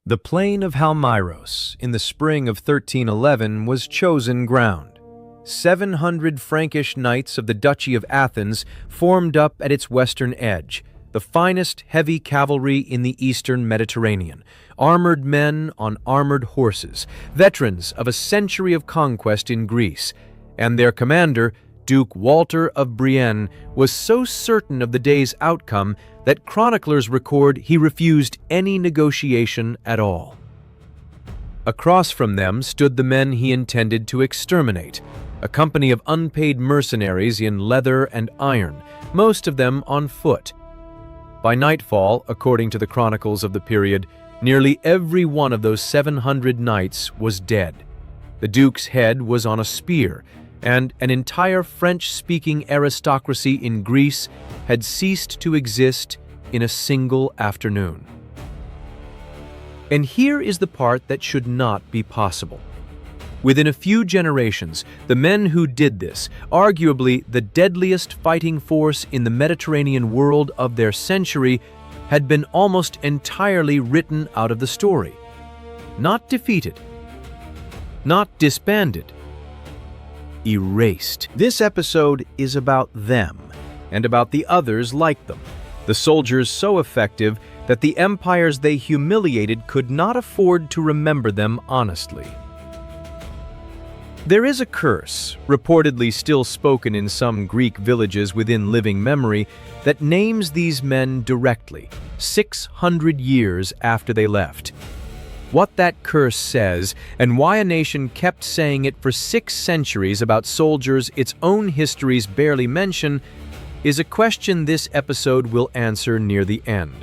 The plain of Halmyros in the spring of 1311 was chosen ground. 700 Frankish knights of the Duchy of Athens formed up at its western edge, the finest heavy cavalry in the eastern Mediterranean, armored men on armored horses, veterans of a century of conquest in Greece, and their commander, Duke Walter of Brienne, was so certain of the day's outcome that chroniclers record he refused any negotiation at all. Across from them stood the men he intended to exterminate, a company of unpaid mercenaries in leather and iron, most of them on foot. By nightfall, according to the chronicles of the period, nearly every one of those 700 knights was dead. The duke's head was on a spear, and an entire French-speaking aristocracy in Greece had ceased to exist in a single afternoon. And here is the part that should not be possible. Within a few generations, the men who did this, arguably the deadliest fighting force in the Mediterranean world of their century, had been almost entirely written out of the story. Not defeated, not disbanded, erased. This episode is about them, and about the others like them, the soldiers so effective that the empires they humiliated could not afford to remember them honestly. There is a curse, reportedly still spoken in some Greek villages within living memory, that names these men directly, 600 years after they left. What that curse says, and why a nation kept saying it for 6 centuries about soldiers its own histories barely mention, is a question this episode will answer near the end.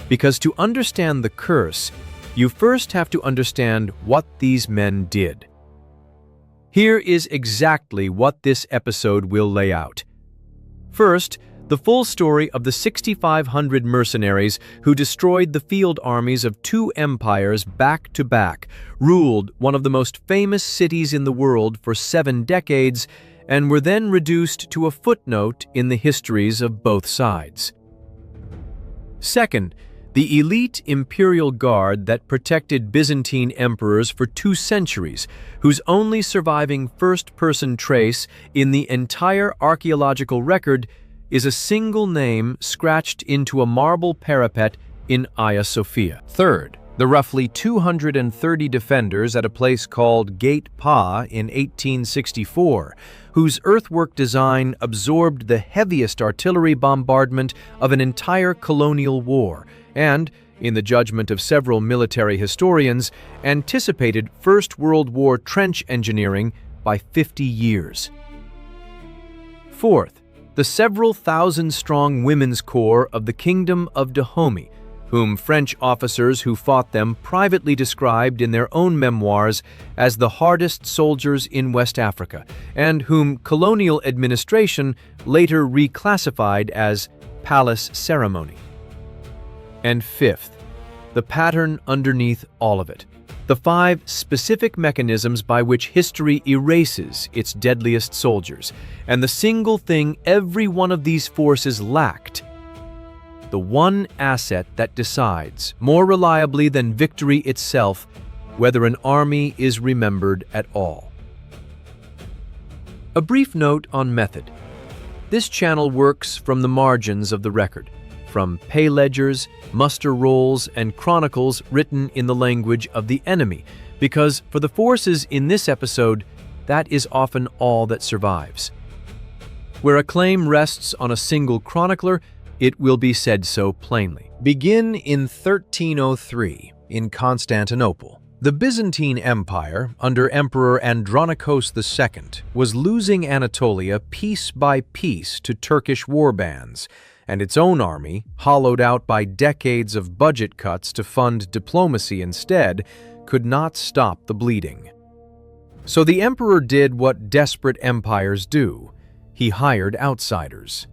Because to understand the curse, you first have to understand what these men did. Here is exactly what this episode will lay out. First, the full story of the 6,500 mercenaries who destroyed the field armies of 2 empires back to back, ruled one of the most famous cities in the world for 7 decades, and were then reduced to a footnote in the histories of both sides. Second, the elite imperial guard that protected Byzantine emperors for 2 centuries, whose only surviving first-person trace in the entire archaeological record is a single name scratched into a marble parapet in Hagia Sophia. Third, the roughly 230 defenders at a place called Gate Pa in 1864, whose earthwork design absorbed the heaviest artillery bombardment of an entire colonial war, and, in the judgment of several military historians, anticipated First World War trench engineering by 50 years. Fourth, the several thousand-strong women's corps of the Kingdom of Dahomey, whom French officers who fought them privately described in their own memoirs as the hardest soldiers in West Africa, and whom colonial administration later reclassified as palace ceremony. And fifth, the pattern underneath all of it, the 5 specific mechanisms by which history erases its deadliest soldiers, and the single thing every one of these forces lacked, the one asset that decides, more reliably than victory itself, whether an army is remembered at all. A brief note on method. This channel works from the margins of the record, from pay ledgers, muster rolls, and chronicles written in the language of the enemy, because for the forces in this episode, that is often all that survives. Where a claim rests on a single chronicler, it will be said so plainly. Begin in 1303 in Constantinople. The Byzantine Empire, under Emperor Andronikos II, was losing Anatolia piece by piece to Turkish warbands, and its own army, hollowed out by decades of budget cuts to fund diplomacy instead, could not stop the bleeding. So the emperor did what desperate empires do. He hired outsiders.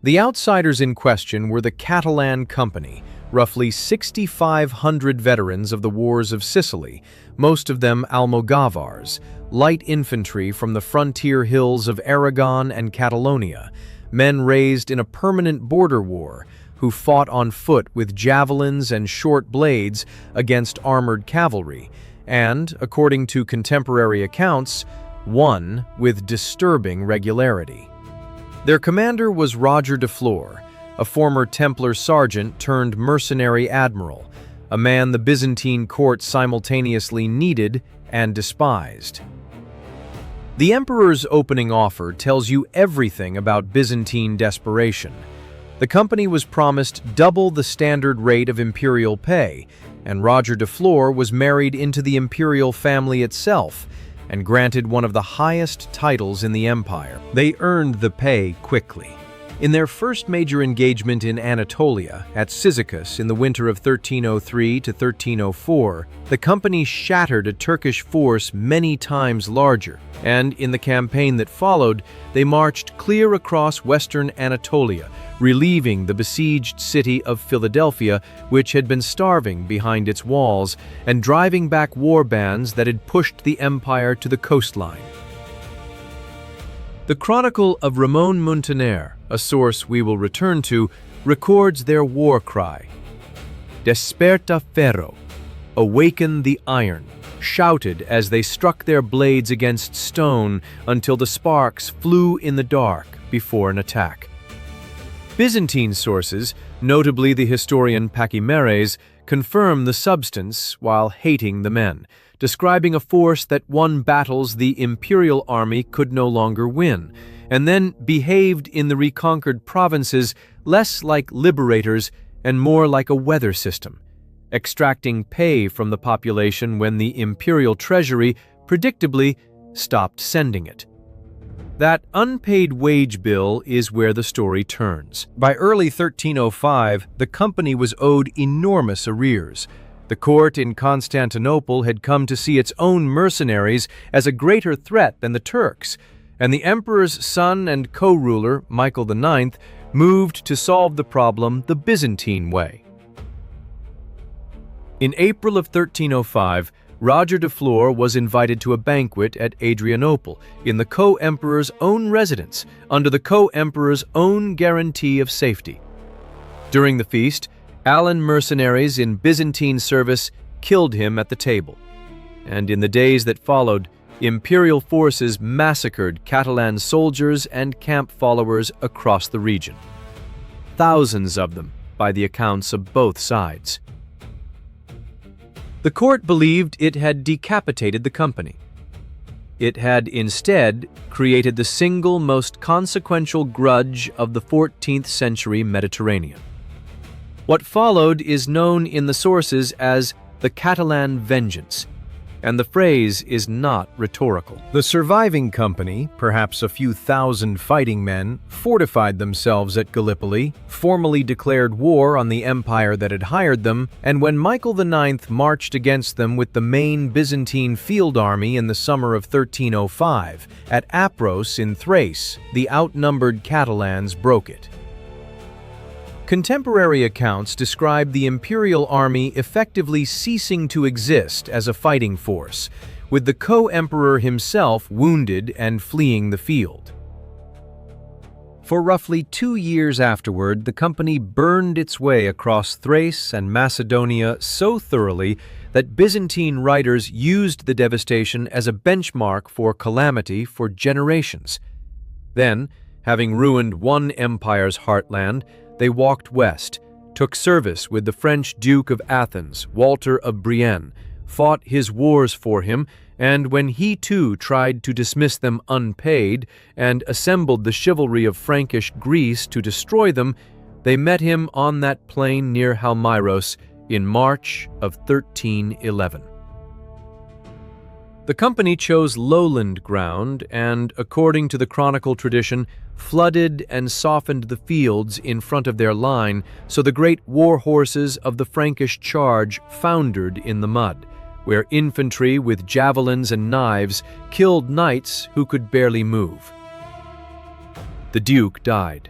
The outsiders in question were the Catalan Company, roughly 6,500 veterans of the wars of Sicily, most of them Almogavars, light infantry from the frontier hills of Aragon and Catalonia, men raised in a permanent border war, who fought on foot with javelins and short blades against armored cavalry, and, according to contemporary accounts, won with disturbing regularity. Their commander was Roger de Flor, a former Templar sergeant turned mercenary admiral, a man the Byzantine court simultaneously needed and despised. The emperor's opening offer tells you everything about Byzantine desperation. The company was promised double the standard rate of imperial pay, and Roger de Flor was married into the imperial family itself and granted one of the highest titles in the empire. They earned the pay quickly. In their first major engagement in Anatolia, at Cyzicus in the winter of 1303 to 1304, the company shattered a Turkish force many times larger, and in the campaign that followed, they marched clear across western Anatolia, relieving the besieged city of Philadelphia, which had been starving behind its walls, and driving back war bands that had pushed the empire to the coastline. The Chronicle of Ramon Muntaner, a source we will return to, records their war cry. Desperta ferro, awaken the iron, shouted as they struck their blades against stone until the sparks flew in the dark before an attack. Byzantine sources, notably the historian Pachymeres, confirm the substance while hating the men, describing a force that won battles the imperial army could no longer win, and then behaved in the reconquered provinces less like liberators and more like a weather system, extracting pay from the population when the imperial treasury predictably stopped sending it. That unpaid wage bill is where the story turns. By early 1305, the company was owed enormous arrears. The court in Constantinople had come to see its own mercenaries as a greater threat than the Turks, and the emperor's son and co-ruler, Michael IX, moved to solve the problem the Byzantine way. In April of 1305, Roger de Flor was invited to a banquet at Adrianople in the co-emperor's own residence, under the co-emperor's own guarantee of safety. During the feast, Allan mercenaries in Byzantine service killed him at the table, and in the days that followed, imperial forces massacred Catalan soldiers and camp followers across the region. Thousands of them, by the accounts of both sides. The court believed it had decapitated the company. It had instead created the single most consequential grudge of the 14th century Mediterranean. What followed is known in the sources as the Catalan vengeance, and the phrase is not rhetorical. The surviving company, perhaps a few thousand fighting men, fortified themselves at Gallipoli, formally declared war on the empire that had hired them, and when Michael IX marched against them with the main Byzantine field army in the summer of 1305, at Apros in Thrace, the outnumbered Catalans broke it. Contemporary accounts describe the imperial army effectively ceasing to exist as a fighting force, with the co-emperor himself wounded and fleeing the field. For roughly 2 years afterward, the company burned its way across Thrace and Macedonia so thoroughly that Byzantine writers used the devastation as a benchmark for calamity for generations. Then, having ruined one empire's heartland, they walked west, took service with the French Duke of Athens, Walter of Brienne, fought his wars for him, and when he too tried to dismiss them unpaid and assembled the chivalry of Frankish Greece to destroy them, they met him on that plain near Halmyros in March of 1311. The company chose lowland ground and, according to the chronicle tradition, flooded and softened the fields in front of their line so the great war horses of the Frankish charge foundered in the mud, where infantry with javelins and knives killed knights who could barely move. The Duke died.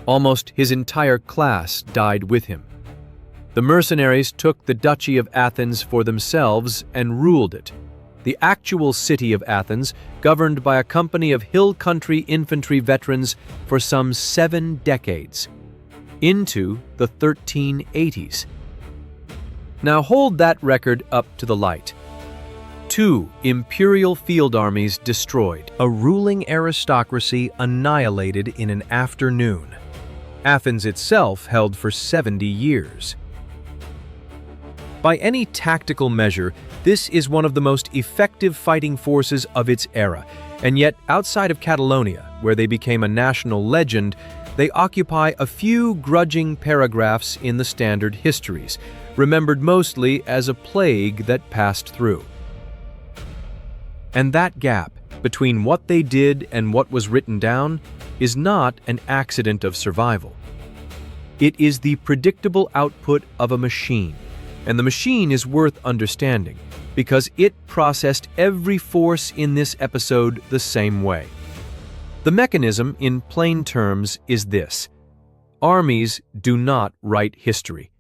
Almost his entire class died with him. The mercenaries took the Duchy of Athens for themselves and ruled it. The actual city of Athens, governed by a company of hill country infantry veterans for some 7 decades. into the 1380s. Now hold that record up to the light. 2 imperial field armies destroyed, a ruling aristocracy annihilated in an afternoon. Athens itself held for 70 years. By any tactical measure, this is one of the most effective fighting forces of its era, and yet outside of Catalonia, where they became a national legend, they occupy a few grudging paragraphs in the standard histories, remembered mostly as a plague that passed through. And that gap between what they did and what was written down is not an accident of survival. It is the predictable output of a machine, and the machine is worth understanding because it processed every force in this episode the same way. The mechanism, in plain terms, is this: armies do not write history.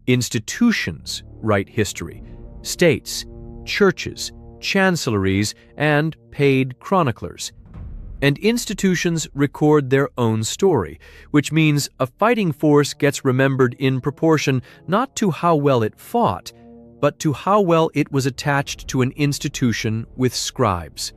Institutions write history. States, churches, chancelleries, and paid chroniclers. And institutions record their own story, which means a fighting force gets remembered in proportion not to how well it fought, but to how well it was attached to an institution with scribes.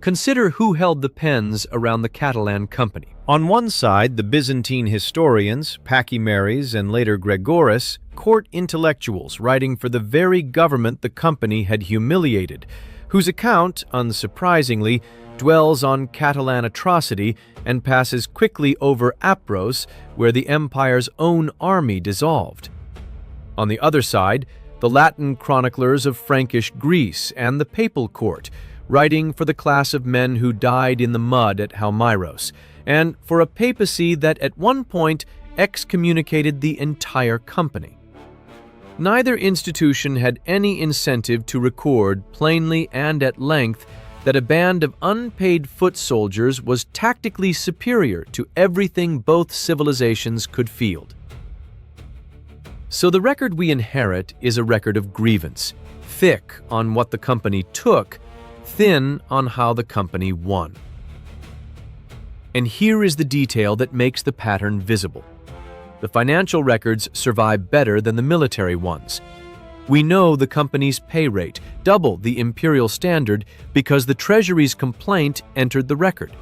Consider who held the pens around the Catalan Company. On one side, the Byzantine historians, Pachymeres and later Gregoras, court intellectuals writing for the very government the company had humiliated, whose account, unsurprisingly, dwells on Catalan atrocity and passes quickly over Apros, where the empire's own army dissolved. On the other side, the Latin chroniclers of Frankish Greece and the papal court, writing for the class of men who died in the mud at Halmyros, and for a papacy that at one point excommunicated the entire company. Neither institution had any incentive to record plainly and at length that a band of unpaid foot soldiers was tactically superior to everything both civilizations could field. So the record we inherit is a record of grievance, thick on what the company took, thin on how the company won. And here is the detail that makes the pattern visible. The financial records survive better than the military ones. We know the company's pay rate, double the imperial standard, because the treasury's complaint entered the record.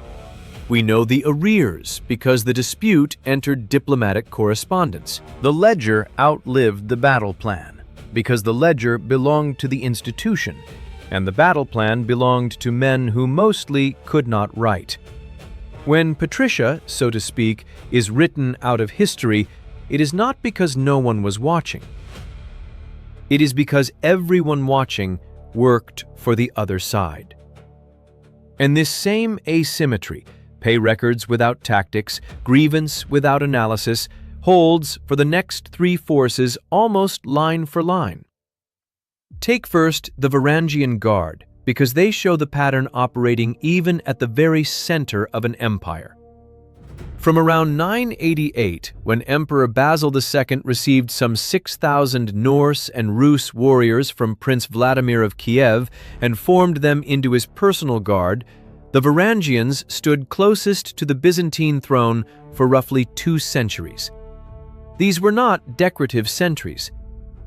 We know the arrears because the dispute entered diplomatic correspondence. The ledger outlived the battle plan because the ledger belonged to the institution, and the battle plan belonged to men who mostly could not write. When Patricia, so to speak, is written out of history, it is not because no one was watching. It is because everyone watching worked for the other side. And this same asymmetry, pay records without tactics, grievance without analysis, holds for the next 3 forces almost line for line. Take first the Varangian Guard, because they show the pattern operating even at the very center of an empire. From around 988, when Emperor Basil II received some 6,000 Norse and Rus warriors from Prince Vladimir of Kiev and formed them into his personal guard, the Varangians stood closest to the Byzantine throne for roughly 2 centuries. These were not decorative sentries.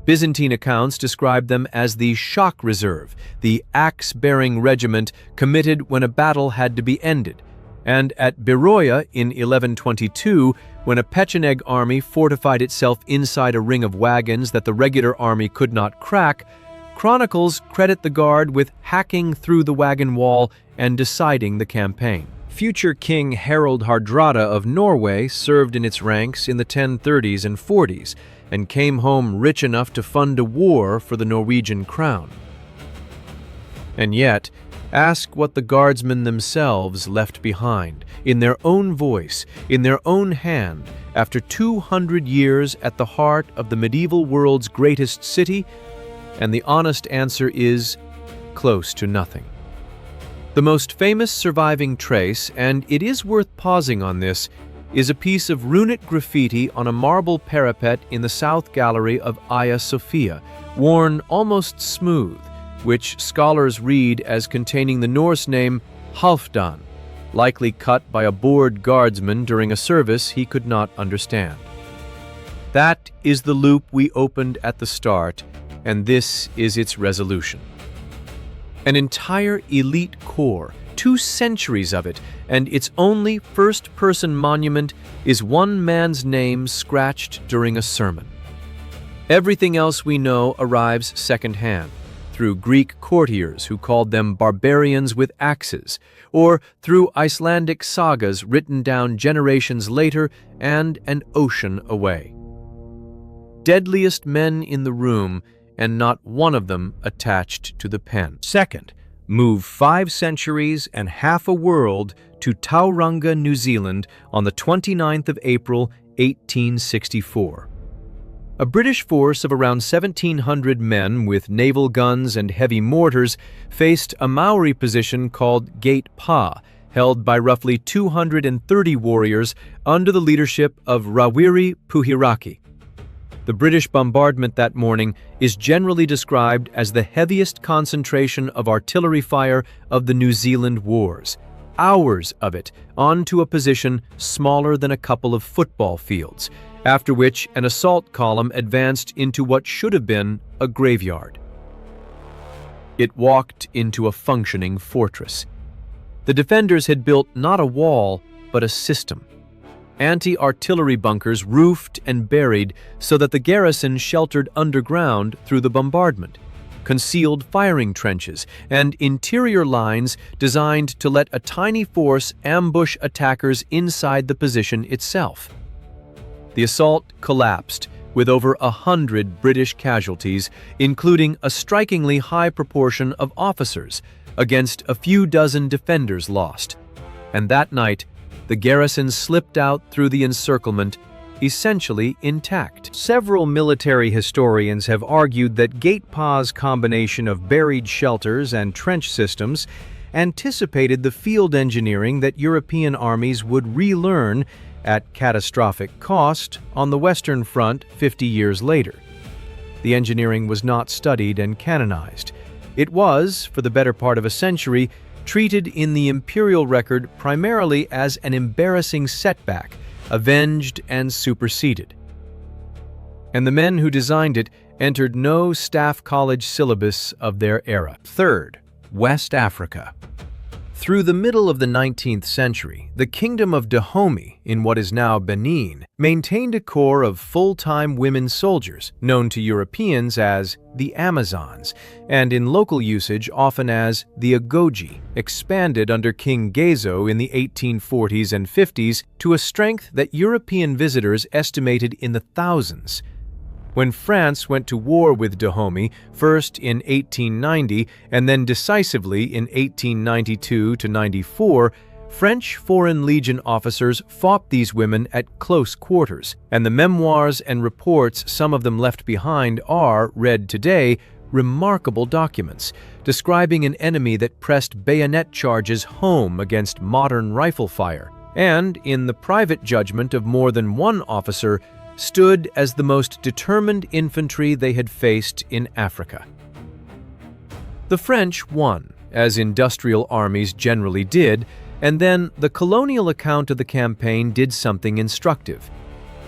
Byzantine accounts describe them as the shock reserve, the axe-bearing regiment committed when a battle had to be ended. And at Beroia in 1122, when a Pecheneg army fortified itself inside a ring of wagons that the regular army could not crack, chronicles credit the guard with hacking through the wagon wall and deciding the campaign. Future King Harald Hardrada of Norway served in its ranks in the 1030s and 40s, and came home rich enough to fund a war for the Norwegian crown. And yet, ask what the guardsmen themselves left behind, in their own voice, in their own hand, after 200 years at the heart of the medieval world's greatest city, and the honest answer is close to nothing. The most famous surviving trace, and it is worth pausing on this, is a piece of runic graffiti on a marble parapet in the south gallery of Hagia Sophia, worn almost smooth, which scholars read as containing the Norse name Halfdan, likely cut by a bored guardsman during a service he could not understand. That is the loop we opened at the start, and this is its resolution. An entire elite corps, 2 centuries of it, and its only first-person monument is one man's name scratched during a sermon. Everything else we know arrives second-hand, through Greek courtiers who called them barbarians with axes, or through Icelandic sagas written down generations later and an ocean away. Deadliest men in the room, and not one of them attached to the pen. Second, move 5 centuries and half a world to Tauranga, New Zealand on the 29th of April, 1864. A British force of around 1,700 men with naval guns and heavy mortars faced a Māori position called Gate Pa, held by roughly 230 warriors under the leadership of Rawiri Puhiraki. The British bombardment that morning is generally described as the heaviest concentration of artillery fire of the New Zealand wars. Hours of it onto a position smaller than a couple of football fields, after which an assault column advanced into what should have been a graveyard. It walked into a functioning fortress. The defenders had built not a wall, but a system. Anti-artillery bunkers roofed and buried so that the garrison sheltered underground through the bombardment, concealed firing trenches, and interior lines designed to let a tiny force ambush attackers inside the position itself. The assault collapsed with over 100 British casualties, including a strikingly high proportion of officers, against a few dozen defenders lost. And that night, the garrison slipped out through the encirclement, essentially intact. Several military historians have argued that Gate Pa's combination of buried shelters and trench systems anticipated the field engineering that European armies would relearn at catastrophic cost on the Western Front 50 years later. The engineering was not studied and canonized. It was, for the better part of a century, treated in the imperial record primarily as an embarrassing setback, avenged and superseded. And the men who designed it entered no staff college syllabus of their era. Third, West Africa. Through the middle of the 19th century, the Kingdom of Dahomey, in what is now Benin, maintained a corps of full-time women soldiers, known to Europeans as the Amazons, and in local usage often as the Agoji, expanded under King Gezo in the 1840s and 50s to a strength that European visitors estimated in the thousands. When France went to war with Dahomey, first in 1890 and then decisively in 1892–94, French Foreign Legion officers fought these women at close quarters, and the memoirs and reports some of them left behind are, read today, remarkable documents, describing an enemy that pressed bayonet charges home against modern rifle fire, and, in the private judgment of more than one officer, stood as the most determined infantry they had faced in Africa. The French won, as industrial armies generally did, and then the colonial account of the campaign did something instructive.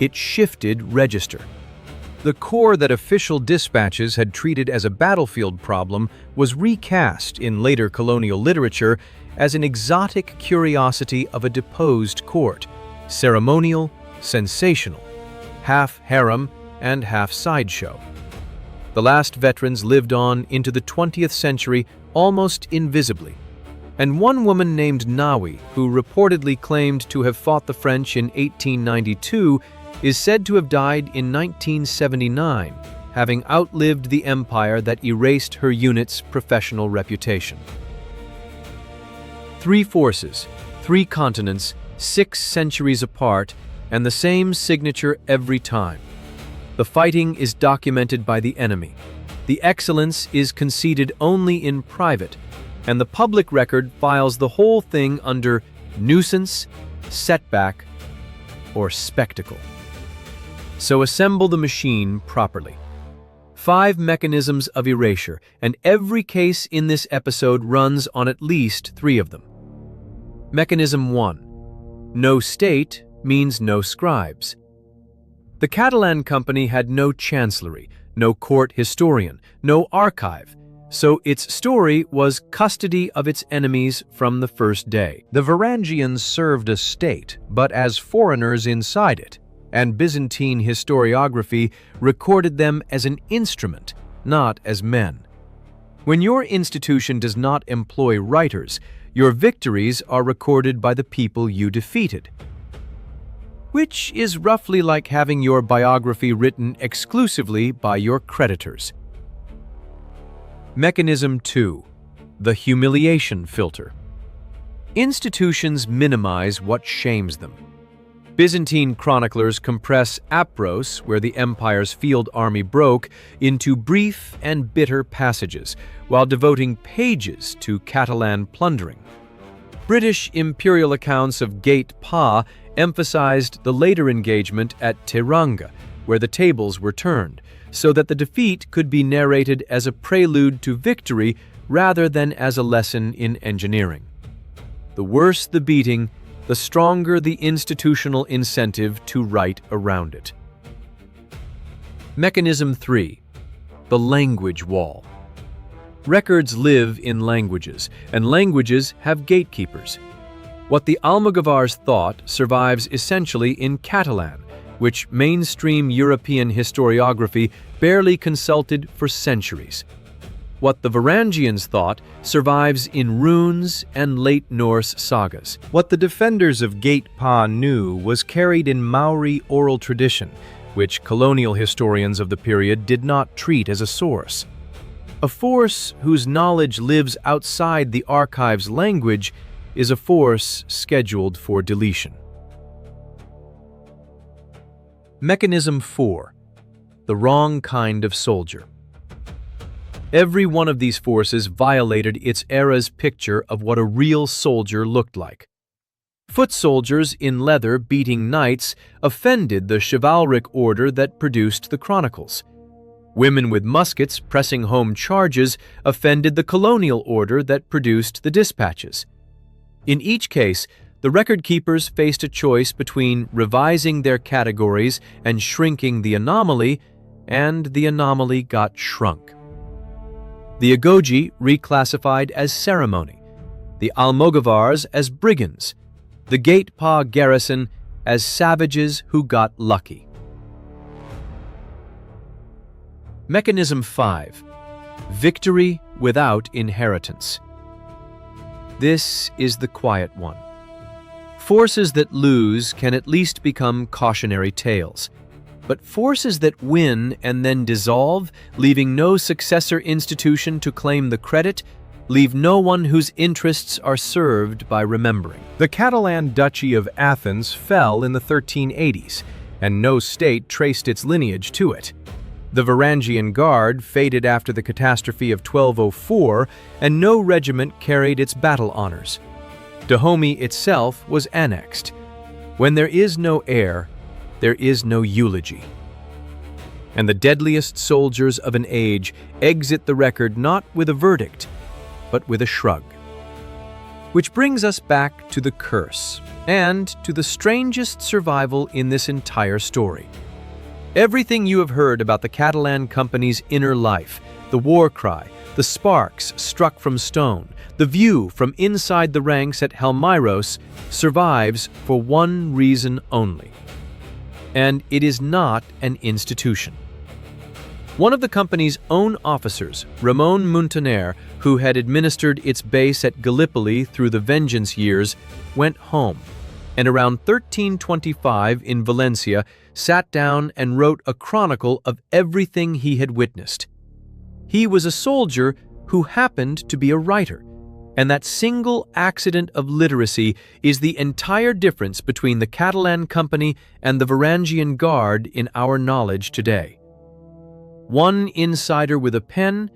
It shifted register. The corps that official dispatches had treated as a battlefield problem was recast in later colonial literature as an exotic curiosity of a deposed court, ceremonial, sensational, half harem and half sideshow. The last veterans lived on into the 20th century almost invisibly, and one woman named Nawi, who reportedly claimed to have fought the French in 1892, is said to have died in 1979, having outlived the empire that erased her unit's professional reputation. 3 forces, 3 continents, 6 centuries apart, and the same signature every time. The fighting is documented by the enemy. The excellence is conceded only in private, and the public record files the whole thing under nuisance, setback, or spectacle. So assemble the machine properly. 5 mechanisms of erasure, and every case in this episode runs on at least 3 of them. Mechanism 1. No state means no scribes. The Catalan Company had no chancellery, no court historian, no archive, so its story was custody of its enemies from the first day. The Varangians served a state, but as foreigners inside it, and Byzantine historiography recorded them as an instrument, not as men. When your institution does not employ writers, your victories are recorded by the people you defeated, which is roughly like having your biography written exclusively by your creditors. Mechanism 2. The humiliation filter. Institutions minimize what shames them. Byzantine chroniclers compress Apros, where the empire's field army broke, into brief and bitter passages, while devoting pages to Catalan plundering. British imperial accounts of Gate Pa emphasized the later engagement at Tiranga, where the tables were turned, so that the defeat could be narrated as a prelude to victory rather than as a lesson in engineering. The worse the beating, the stronger the institutional incentive to write around it. Mechanism 3. The language wall. Records live in languages, and languages have gatekeepers. What the Almogavars thought survives essentially in Catalan, which mainstream European historiography barely consulted for centuries. What the Varangians thought survives in runes and late Norse sagas. What the defenders of Gate Pa knew was carried in Māori oral tradition, which colonial historians of the period did not treat as a source. A force whose knowledge lives outside the archive's language is a force scheduled for deletion. Mechanism 4. The wrong kind of soldier. Every one of these forces violated its era's picture of what a real soldier looked like. Foot soldiers in leather beating knights offended the chivalric order that produced the chronicles. Women with muskets pressing home charges offended the colonial order that produced the dispatches. In each case, the record keepers faced a choice between revising their categories and shrinking the anomaly, and the anomaly got shrunk. The Agogi reclassified as ceremony, the Almogavars as brigands, the Gate Pa garrison as savages who got lucky. Mechanism 5. Victory without inheritance. This is the quiet one. Forces that lose can at least become cautionary tales. But forces that win and then dissolve, leaving no successor institution to claim the credit, leave no one whose interests are served by remembering. The Catalan Duchy of Athens fell in the 1380s, and no state traced its lineage to it. The Varangian Guard faded after the catastrophe of 1204, and no regiment carried its battle honors. Dahomey itself was annexed. When there is no heir, there is no eulogy. And the deadliest soldiers of an age exit the record not with a verdict, but with a shrug. Which brings us back to the curse, and to the strangest survival in this entire story. Everything you have heard about the Catalan Company's inner life, the war cry, the sparks struck from stone, the view from inside the ranks at Halmyros, survives for one reason only. And it is not an institution. One of the company's own officers, Ramon Muntaner, who had administered its base at Gallipoli through the vengeance years, went home, and around 1325 in Valencia sat down and wrote a chronicle of everything he had witnessed. He was a soldier who happened to be a writer, and that single accident of literacy is the entire difference between the Catalan Company and the Varangian Guard in our knowledge today. One insider with a pen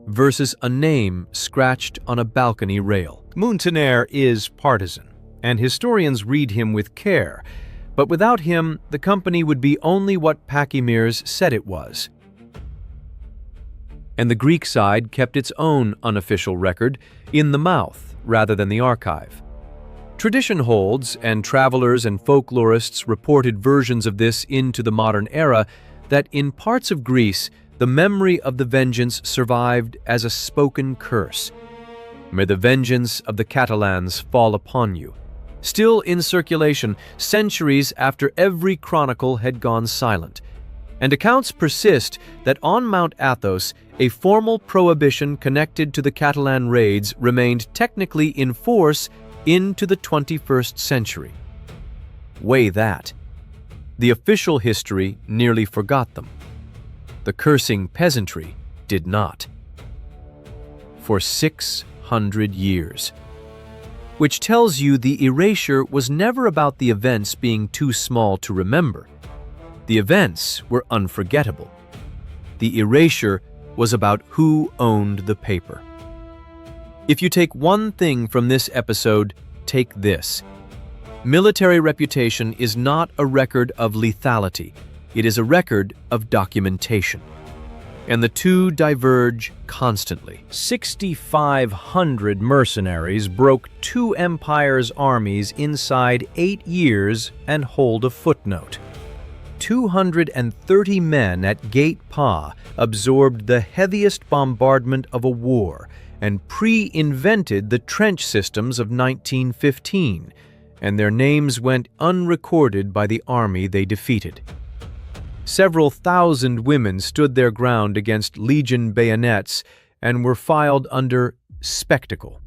versus a name scratched on a balcony rail. Muntaner is partisan, and historians read him with care, but without him, the company would be only what Pachymers said it was. And the Greek side kept its own unofficial record in the mouth rather than the archive. Tradition holds, and travelers and folklorists reported versions of this into the modern era, that in parts of Greece, the memory of the vengeance survived as a spoken curse. May the vengeance of the Catalans fall upon you. Still in circulation, centuries after every chronicle had gone silent. And accounts persist that on Mount Athos, a formal prohibition connected to the Catalan raids remained technically in force into the 21st century. Weigh that. The official history nearly forgot them. The cursing peasantry did not. For 600 years. Which tells you the erasure was never about the events being too small to remember. The events were unforgettable. The erasure was about who owned the paper. If you take one thing from this episode, take this. Military reputation is not a record of lethality. It is a record of documentation. And the two diverge constantly. 6,500 mercenaries broke two empires' armies inside 8 years and hold a footnote. 230 men at Gate Pa absorbed the heaviest bombardment of a war and pre-invented the trench systems of 1915, and their names went unrecorded by the army they defeated. Several thousand women stood their ground against legion bayonets and were filed under spectacle.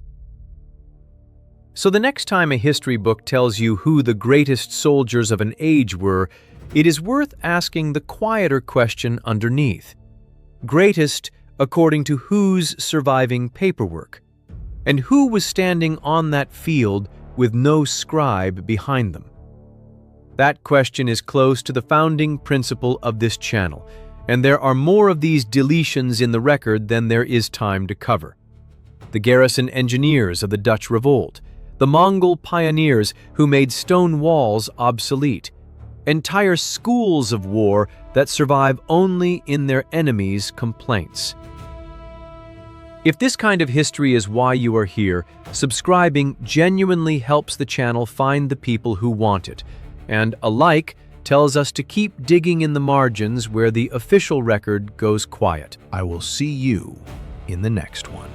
So the next time a history book tells you who the greatest soldiers of an age were, it is worth asking the quieter question underneath. Greatest according to whose surviving paperwork? And who was standing on that field with no scribe behind them? That question is close to the founding principle of this channel, and there are more of these deletions in the record than there is time to cover. The garrison engineers of the Dutch revolt, the Mongol pioneers who made stone walls obsolete, entire schools of war that survive only in their enemies' complaints. If this kind of history is why you are here, subscribing genuinely helps the channel find the people who want it, and a like tells us to keep digging in the margins where the official record goes quiet. I will see you in the next one.